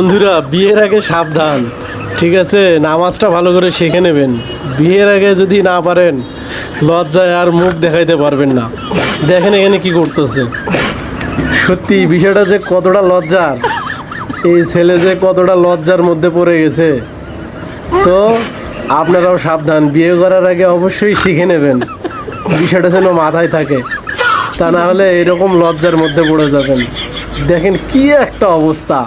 বন্ধুরা, বিয়ের আগে সাবধান, ঠিক আছে? নামাজটা ভালো করে শিখে নেবেন। বিয়ের আগে যদি না পারেন, লজ্জায় আর মুখ দেখাইতে পারবেন না। দেখেন এখানে কি করতেছে। সত্যি বিষয়টা যে কতটা লজ্জার, এই ছেলে যে কতটা লজ্জার মধ্যে পড়ে গেছে। তো আপনারাও সাবধান, বিয়ে করার আগে অবশ্যই শিখে নেবেন, বিষয়টা যেন মাথায় থাকে, তা না হলে এরকম লজ্জার মধ্যে পড়ে যাবেন। দেখেন কি একটা অবস্থা।